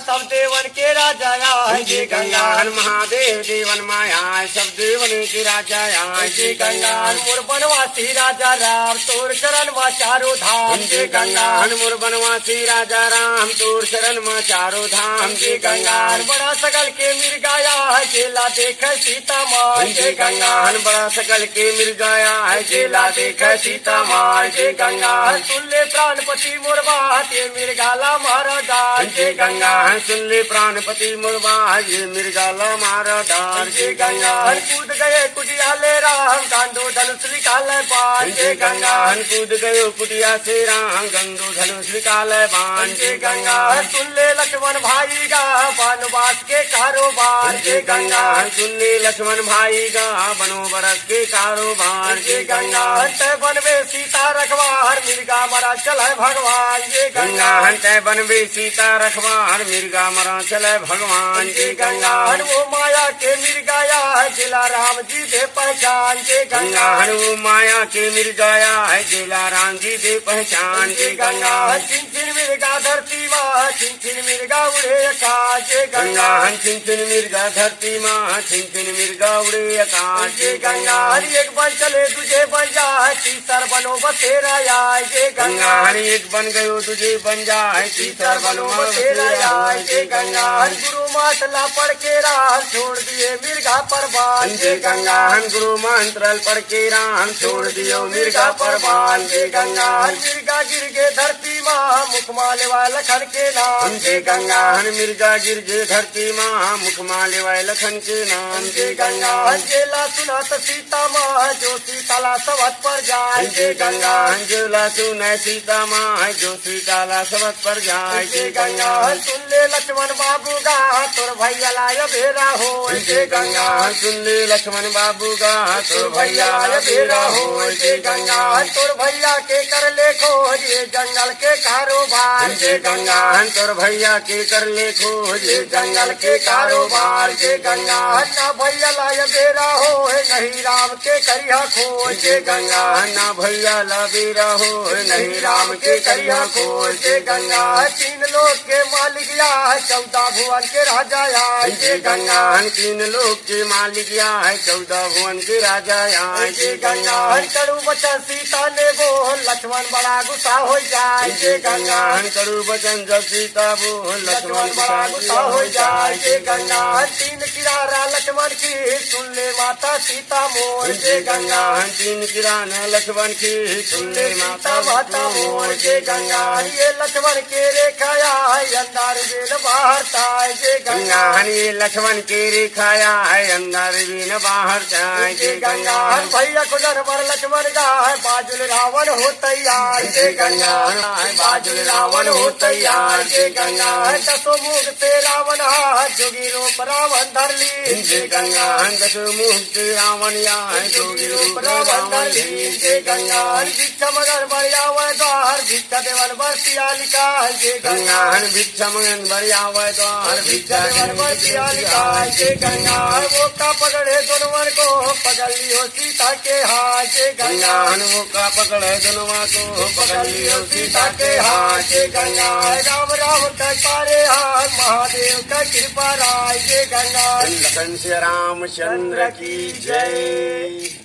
सब देवन के राजा आए जय गंगाहन महादेव देवन माया सब देवन के राजा आए जय गंगाहन मोर बनवासी राजा राम तोर शरण मा चारो धाम जय गंगाहन मोर बनवासी राजा राम तोर शरण में चारो धाम जय गंगाहन बड़ा सकल के मिर्गाया है जेला देख सीता माँ जय गंगाहन बड़ा सकल के मिल गया है जेला देख सीता माँ जय गंगाहन सुन ले प्राणपति मोर बात ये मिर्गाला मारा दान जय गंगाहन सुन ले प्राणपति मुरबा ये मिर्गाला मारा डार जय गंगाहन कूद गए कुटिया ले राम गांडो धनुष निकाल बाण जय गंगाहन कूद गयो कुटिया से राम गंगो धनुष निकाल बाण जय गंगाहन सुन ले लक्ष्मण भाई गा वनवास के कारोबार जय गंगाहन सुन ले लक्ष्मण भाई गा बनो बरस के कारोबार जय गंगाहन तय वन में सीता रखवार मिर्गा मरा चल भगवान जय गंगाहन तय बन में सीता रखवार मिर्गा मरा चले भगवान जय गंगाहन गंगाहन वो माया के मिर्गाया है जिला राम जी दे पहचान जय गंगाहन वो माया के मिल गया है जेला राम जी दे पहचान जय गंगाहन छिन छिन मिर्गा धरती माँ छिन छिन मिर्गा उड़े आकाश जय गंगाहन छिन छिन मिर्गा धरती माँ छिन छिन मिर्गा उड़े आकाश जय गंगाहन एक बन चले तुझे बन जा तीसर बनो बसेरा आए जय गंगाहन एक बन गयो तुझे बन जाए तीसर बनो बसेरा आए जय गंगाहन गुरु मातला पढ़ के राम छोड़ दिए मिर्गा परवान जय गंगाहन गुरु मंत्र पढ़ के राम छोड़ दियो मिर्गा परवान जय गंगाहन मिर्गा गिर गे धरती माँ मुख माले वाला लखन के नाम जय गंगाहन मिर्गा गिर जे धरती माँ मुख माले वाय लखन के नाम जय गंगाहन जेला सुना तो सीता माँ जो सीताला सवत पर जाए जय गंगाहन जेला सुन सीता माँ जो सीताला सबक पर जाए जय गंगाहन सुन ले लक्ष्मण बाबू गा तोर भैया लाय बेरा हो जय गंगाहन सुन ले लक्ष्मण बाबू गा तो भैया बेरा हो जय गंगाहन तोर भैया के कर ले खोज ये जंगल के कारोबार जय गंगाहन तोर भैया के कर ले खोज जंगल के कारोबार जय गंगाहन ना भैया लाय बेरा हो नहीं राम के करिया खोज जय गंगाहन ना भैया ला बेरा हो नहीं राम के करिया खोज जय गंगाहन तीन लोग के मालिक या 14 भुवन के राजा आए जय गंगाहन 3 लोग के मालिक या है 14 भुवन के राजा आए जय गंगाहन कड़ू बचन सीता ने बोल लक्ष्मण बड़ा गुस्सा हो जाए जय गंगाहन कड़ू बचन जब सीता बोल लक्ष्मण बड़ा गुस्सा हो जाए जय गंगाहन 3 किरारा लक्ष्मण की सुन ले माता सीता मोर जय गंगाहन 3 किराना लक्ष्मण की सुन ले माता माता मोर जय गंगाहन ये लक्ष्मण के रेखाया अंदर बेन बाहर ताय जय गंगाहन ये लक्ष्मण के रेखाया है अंदर भी न बाहर जाए जय गंगाहन भैया को जनवर लक्ष्मण का है बाजुल रावण हो तैयार जय गंगाहन बाजुल रावण हो तैयार जय गंगाहन दसो मुख से रावण हाथ जोगी रूप रावण धर ली जय गंगाहन दस मुख से रावण या है जोगी रूप रावण धर ली जय गंगाहन भिक्षा मगर बढ़िया वह द्वार भिक्षा देवन बरसिया लिखा जय गंगाहन भिक्षा मंगन बढ़िया वह द्वार भिक्षा देवन बरसिया लिखा जय गंगाहन वो का पकड़े दोनों को पकड़ लियो सीता के हाथ जय गंगाहन वो का पकड़े दोनों को पकड़ लियो सीता के हाथ जय गंगाहन राम राम का पारे हाथ महादेव का कृपा राय जय गंगा लखन से रामचंद्र की जय।